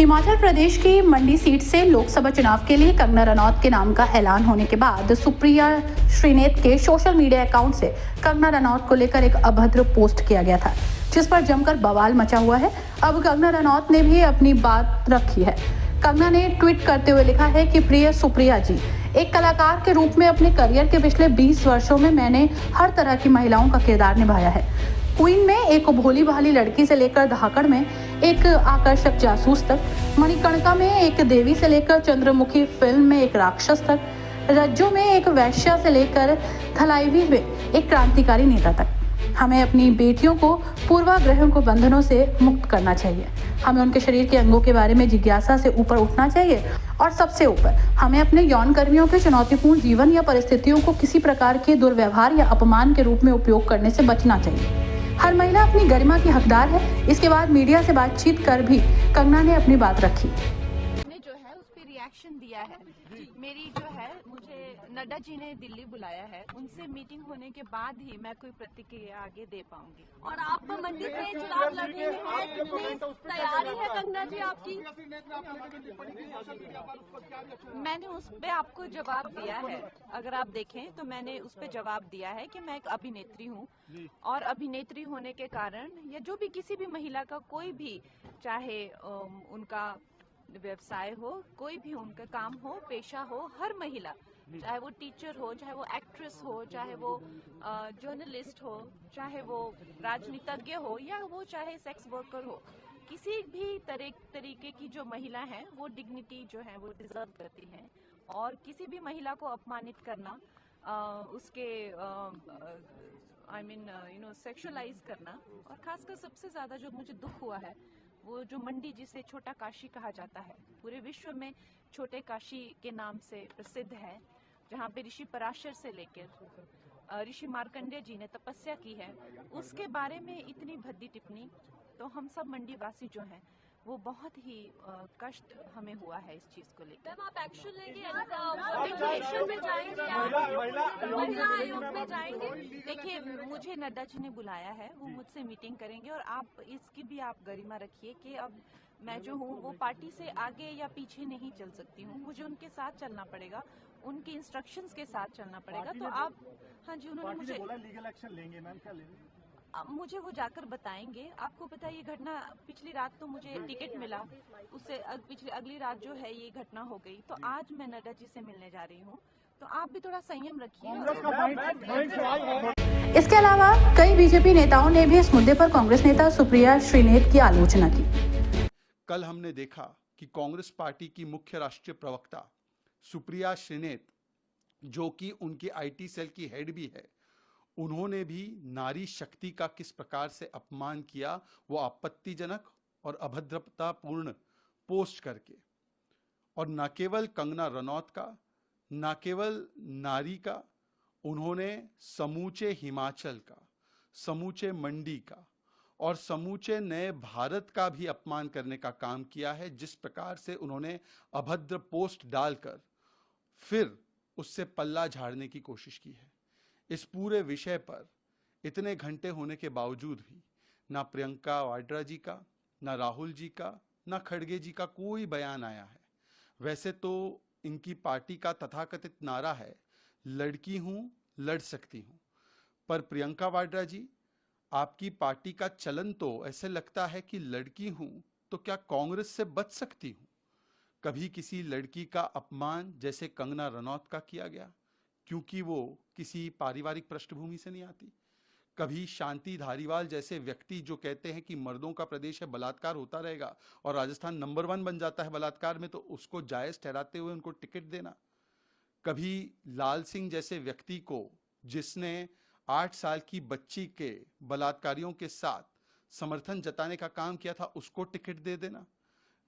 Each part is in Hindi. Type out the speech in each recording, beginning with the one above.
हिमाचल प्रदेश की मंडी सीट से लोकसभा चुनाव के लिए कंगना रनौत के नाम का ऐलान होने के बाद सुप्रिया श्रीनेत के सोशल मीडिया अकाउंट से कंगना रनौत को लेकर एक अभद्र पोस्ट किया गया था, जिस पर जमकर बवाल मचा हुआ है। अब कंगना रनौत ने भी अपनी बात रखी है। कंगना ने ट्वीट करते हुए लिखा है कि प्रिय सुप्रिया जी, एक कलाकार के रूप में अपने करियर के पिछले 20 वर्षों में मैंने हर तरह की महिलाओं का किरदार निभाया है। क्वीन में एक भोली भाली लड़की से लेकर धाकड़ में एक आकर्षक जासूस तक, मणिकर्णिका में एक देवी से लेकर चंद्रमुखी फिल्म में एक राक्षस तक, रज्जू में एक वैश्या से लेकर थलाईवी में एक क्रांतिकारी नेता तक। हमें अपनी बेटियों को पूर्वाग्रहों को बंधनों से मुक्त करना चाहिए। हमें उनके शरीर के अंगों के बारे में जिज्ञासा से ऊपर उठना चाहिए और सबसे ऊपर हमें अपने यौन कर्मियों के चुनौतीपूर्ण जीवन या परिस्थितियों को किसी प्रकार के दुर्व्यवहार या अपमान के रूप में उपयोग करने से बचना चाहिए। हर महिला अपनी गरिमा की हकदार है। इसके बाद मीडिया से बातचीत कर भी कंगना ने अपनी बात रखी। जो है उस पर रिएक्शन दिया है। मेरी जो है, मुझे नड्डा जी ने दिल्ली बुलाया है, उनसे मीटिंग होने के बाद ही मैं कोई प्रतिक्रिया आगे दे पाऊंगी। और आप मंडी से चुनाव लड़ने में हैं, कितनी तैयारी है कंगना जी आपकी? मैंने उस पे आपको जवाब दिया है। अगर आप देखें तो मैंने उस पे जवाब दिया है कि मैं एक अभिनेत्री हूँ और अभिनेत्री होने के कारण या जो भी किसी भी महिला का कोई भी, चाहे उनका व्यवसाय हो, कोई भी उनका काम हो, पेशा हो, हर महिला, चाहे वो टीचर हो, चाहे वो एक्ट्रेस हो, चाहे वो जर्नलिस्ट हो, चाहे वो राजनीतिज्ञ हो, या वो चाहे सेक्स वर्कर हो, किसी भी तरीके की जो महिला है वो डिग्निटी जो है वो डिजर्व करती है। और किसी भी महिला को अपमानित करना, उसके सेक्सुअलाइज करना, और खासकर सबसे ज्यादा जो मुझे दुख हुआ है वो जो मंडी, जिसे छोटा काशी कहा जाता है, पूरे विश्व में छोटे काशी के नाम से प्रसिद्ध है, जहाँ पे ऋषि पराशर से लेकर ऋषि मार्कंडेय जी ने तपस्या की है, उसके बारे में इतनी भद्दी टिप्पणी, तो हम सब मंडी वासी जो हैं वो बहुत ही कष्ट हमें हुआ है इस चीज को लेकर। मैम, आप एक्शन लेंगे, वोटिंग में जाएंगे, महिला आयोग में जाएंगे? देखिए, मुझे नड्डा जी ने बुलाया है, वो मुझसे मीटिंग करेंगे और आप इसकी भी आप गरिमा रखिए कि अब मैं जो हूँ वो पार्टी से आगे या पीछे नहीं चल सकती हूँ, मुझे उनके साथ चलना पड़ेगा, उनके इंस्ट्रक्शंस के साथ चलना पड़ेगा। तो आप, हाँ जी, उन्होंने मुझे बोला लीगल एक्शन लेंगे। मैम, क्या लेंगे? मुझे वो जाकर बताएंगे। आपको पता है ये घटना, पिछली रात तो मुझे टिकट मिला, उससे अगली रात जो है ये घटना हो गई, तो आज मैं नड्डा जी से मिलने जा रही हूँ, तो आप भी थोड़ा संयम रखिए। इसके अलावा कई बीजेपी नेताओं ने भी इस मुद्दे पर कांग्रेस नेता सुप्रिया श्रीनेत की आलोचना की। कल हमने देखा कि कांग्रेस पार्टी की मुख्य राष्ट्रीय प्रवक्ता सुप्रिया श्रीनेत, जो कि उनकी आईटी सेल की हेड भी है, उन्होंने भी नारी शक्ति का किस प्रकार से अपमान किया, वो आपत्तिजनक और अभद्रतापूर्ण पोस्ट करके। और न केवल कंगना रनौत का, न केवल नारी का, उन्होंने समूचे हिमाचल का, समूचे मंडी का और समूचे नए भारत का भी अपमान करने का काम किया है। जिस प्रकार से उन्होंने अभद्र पोस्ट डालकर फिर उससे पल्ला झाड़ने की कोशिश की है। इस पूरे विषय पर इतने घंटे होने के बावजूद भी ना प्रियंका वाड्रा जी का, ना राहुल जी का, ना खड़गे जी का कोई बयान आया है। वैसे तो इनकी पार्टी का तथाकथित नारा है, लड़की हूं, लड़ सकती हूं, पर प्रियंका वाड्रा जी, आपकी पार्टी का चलन तो ऐसे लगता है कि लड़की हूं तो क्या कांग्रेस से बच सकती हूं। कभी किसी लड़की का अपमान जैसे कंगना रनौत का किया गया, क्योंकि वो किसी पारिवारिक पृष्ठभूमि से नहीं आती। कभी शांति धारीवाल जैसे व्यक्ति जो कहते हैं कि मर्दों का प्रदेश है, बलात्कार होता रहेगा और राजस्थान नंबर 1 बन जाता है बलात्कार में, तो उसको जायज ठहराते हुए उनको टिकट देना। कभी लाल सिंह जैसे व्यक्ति को, जिसने 8 साल की बच्ची के बलात्कारियों के साथ समर्थन जताने का काम किया था, उसको टिकट दे देना।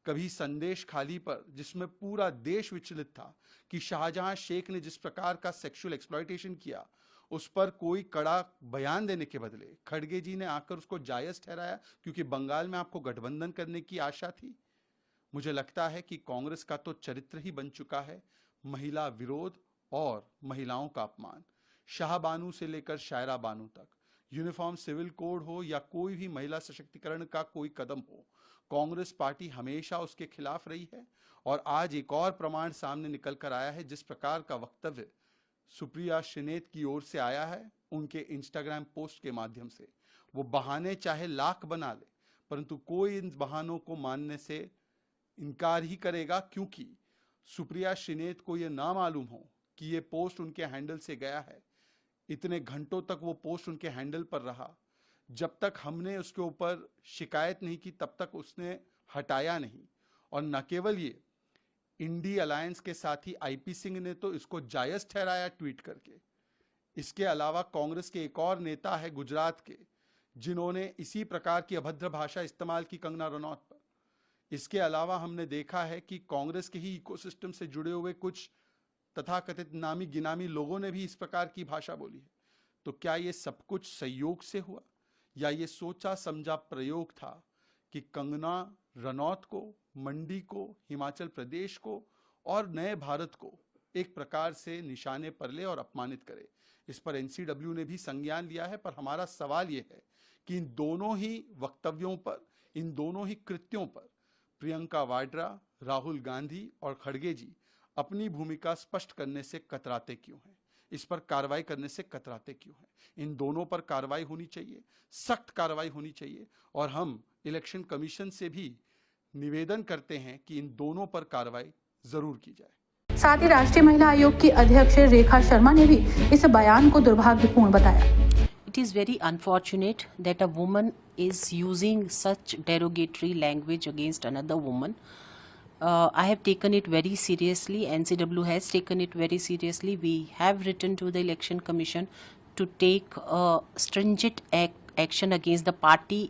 कभी संदेश खाली पर, जिसमें पूरा देश विचलित था कि शाहजहां शेख ने जिस प्रकार का सेक्सुअल एक्सप्लॉयटेशन किया, उस पर कोई कड़ा बयान देने के बदले खड़गे जी ने आकर उसको जायज ठहराया, क्योंकि बंगाल में आपको गठबंधन करने की आशा थी। मुझे लगता है कि कांग्रेस का तो चरित्र ही बन चुका है महिला विरोध और महिलाओं का अपमान। शाह बानू से लेकर शायरा बानू तक, यूनिफॉर्म सिविल कोड हो या कोई भी महिला सशक्तिकरण का कोई कदम हो, कांग्रेस पार्टी हमेशा उसके खिलाफ रही है और आज एक और प्रमाण सामने निकल कर आया है। जिस प्रकार का वक्तव्य सुप्रिया श्रीनेत की ओर से आया है उनके इंस्टाग्राम पोस्ट के माध्यम से, वो बहाने चाहे लाख बना ले परंतु कोई इन बहानों को मानने से इनकार ही करेगा, क्योंकि सुप्रिया श्रीनेत को यह ना मालूम हो कि ये पोस्ट उनके हैंडल से गया है। इतने घंटों तक वो पोस्ट उनके हैंडल पर रहा, जब तक हमने उसके ऊपर शिकायत नहीं की तब तक उसने हटाया नहीं। और न केवल ये, इंडी अलायंस के साथी आईपी सिंह ने तो इसको जायज ठहराया ट्वीट करके। इसके अलावा कांग्रेस के एक और नेता है गुजरात के, जिन्होंने इसी प्रकार की अभद्र भाषा इस्तेमाल की कंगना रनौत पर। इसके अलावा हमने देखा है कि कांग्रेस के ही इकोसिस्टम से जुड़े हुए कुछ तथाकथित नामी गिनामी लोगों ने भी इस प्रकार की भाषा बोली है। तो क्या ये सब कुछ संयोग से हुआ या ये सोचा समझा प्रयोग था कि कंगना रनौत को, मंडी को, हिमाचल प्रदेश को और नए भारत को एक प्रकार से निशाने पर ले और अपमानित करे? इस पर एनसीडब्ल्यू ने भी संज्ञान लिया है। पर हमारा सवाल यह है कि इन दोनों ही वक्तव्यों पर, इन दोनों ही कृत्यों पर प्रियंका वाड्रा, राहुल गांधी और खड़गे जी अपनी भूमिका स्पष्ट करने से कतराते क्यों हैं? इस पर कार्रवाई करने से कतराते क्यों हैं? इन दोनों पर कार्रवाई होनी चाहिए, सख्त कार्रवाई होनी चाहिए। और हम इलेक्शन कमीशन से भी निवेदन करते हैं कि इन दोनों पर कार्रवाई जरूर की जाए। साथ ही राष्ट्रीय महिला आयोग की अध्यक्ष रेखा शर्मा ने भी इस बयान को दुर्भाग्यपूर्ण बताया। It is very unfortunate that a woman is using such derogatory language against another woman. I have taken it very seriously. NCW has taken it very seriously. We have written to the Election Commission to take stringent action against the party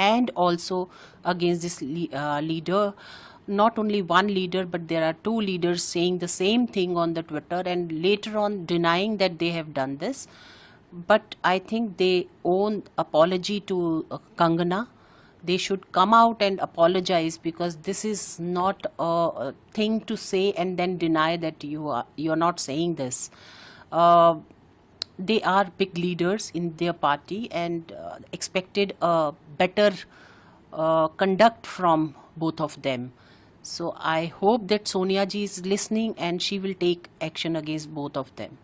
and also against this leader. Not only one leader, but there are two leaders saying the same thing on the Twitter and later on denying that they have done this. But I think they owe apology to Kangana. They should come out and apologize, because this is not a thing to say and then deny that you are not saying this. They are big leaders in their party and expected a better conduct from both of them. So I hope that Sonia ji is listening and she will take action against both of them.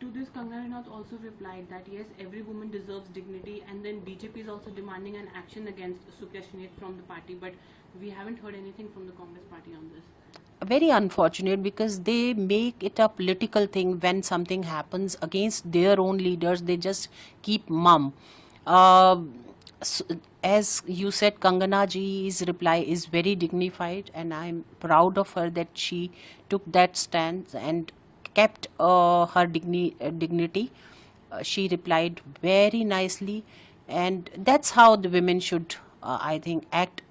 To this, Kangana Ranaut also replied that yes, every woman deserves dignity, and then BJP is also demanding an action against Supriya Shrinate from the party, but we haven't heard anything from the Congress party on this. Very unfortunate, because they make it a political thing. When something happens against their own leaders, they just keep mum. As you said, Kangana ji's reply is very dignified, and I'm proud of her that she took that stance and kept her dignity. She replied very nicely, and that's how the women should, I think, act.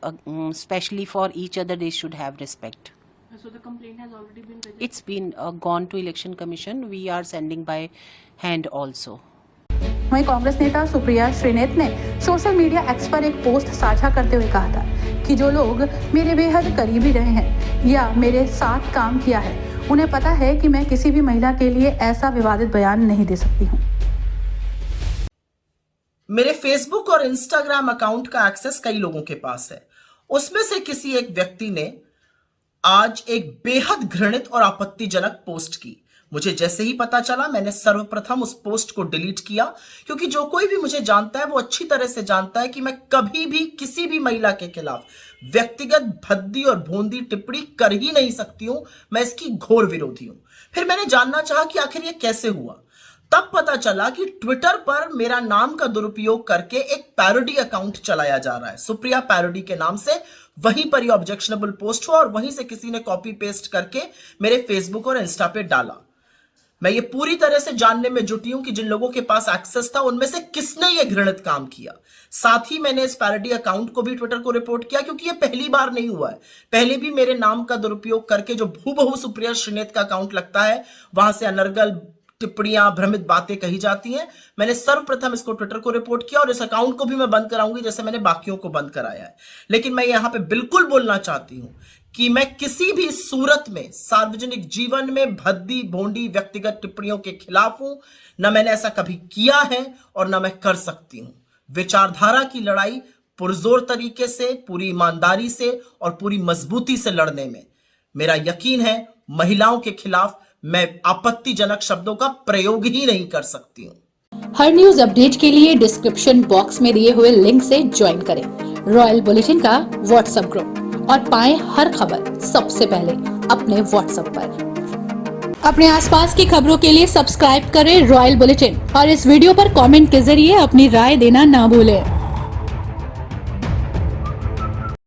Especially for each other, they should have respect. So the complaint has already been registered? It's been gone to Election Commission. We are sending by hand also. वहीं कांग्रेस नेता सुप्रिया श्रीनेत ने सोशल मीडिया एक्स पर एक पोस्ट साझा करते हुए कहा था कि जो लोग मेरे बेहद करीबी रहे हैं या मेरे साथ काम किया है, उन्हें पता है कि मैं किसी भी महिला के लिए ऐसा विवादित बयान नहीं दे सकती हूँ। मेरे फेसबुक और इंस्टाग्राम अकाउंट का एक्सेस कई लोगों के पास है। उसमें से किसी एक व्यक्ति ने आज एक बेहद घृणित और आपत्तिजनक पोस्ट की। मुझे जैसे ही पता चला, मैंने सर्वप्रथम उस पोस्ट को डिलीट किया, क्योंकि जो कोई भी मुझे जानता है वो अच्छी तरह से जानता है कि मैं कभी भी किसी भी महिला के खिलाफ व्यक्तिगत भद्दी और भोंदी टिप्पणी कर ही नहीं सकती हूं। मैं इसकी घोर विरोधी हूं। फिर मैंने जानना चाहा कि आखिर ये कैसे हुआ। तब पता चला कि ट्विटर पर मेरा नाम का दुरुपयोग करके एक पैरोडी अकाउंट चलाया जा रहा है, सुप्रिया पैरोडी के नाम से। वहीं पर ये ऑब्जेक्शनेबल पोस्ट हुआ और वहीं से किसी ने कॉपी पेस्ट करके मेरे फेसबुक और इंस्टा पे डाला। मैं ये पूरी तरह से जानने में जुटी हूं कि जिन लोगों के पास एक्सेस था उनमें से किसने ये घृणित काम किया। साथ ही मैंने इस पैरोडी अकाउंट को भी ट्विटर को रिपोर्ट किया, क्योंकि ये पहली बार नहीं हुआ है। पहले भी मेरे नाम का दुरुपयोग करके जो हूबहू सुप्रिया श्रीनेत का अकाउंट लगता है, वहां से अनर्गल टिप्पणियां, भ्रमित बातें कही जाती हैं। मैंने सर्वप्रथम इसको ट्विटर को रिपोर्ट किया और इस अकाउंट को भी मैं बंद कराऊंगी, जैसे मैंने बाकियों को बंद कराया है। लेकिन मैं यहां पे बिल्कुल बोलना चाहती हूं कि मैं किसी भी सूरत में सार्वजनिक जीवन में भद्दी भोंडी व्यक्तिगत टिप्पणियों के खिलाफ हूं। न मैंने ऐसा कभी किया है और न मैं कर सकती हूं। विचारधारा की लड़ाई पुरजोर तरीके से, पूरी ईमानदारी से और पूरी मजबूती से लड़ने में। मेरा यकीन है महिलाओं के खिलाफ मैं आपत्तिजनक शब्दों का प्रयोग ही नहीं कर सकती हूं। हर न्यूज अपडेट के लिए डिस्क्रिप्शन बॉक्स में दिए हुए लिंक से ज्वाइन करें रॉयल बुलेटिन का व्हाट्सएप ग्रुप और पाएं हर खबर सबसे पहले अपने व्हाट्सएप पर। अपने आसपास की खबरों के लिए सब्सक्राइब करें रॉयल बुलेटिन और इस वीडियो पर कमेंट के जरिए अपनी राय देना ना भूलें।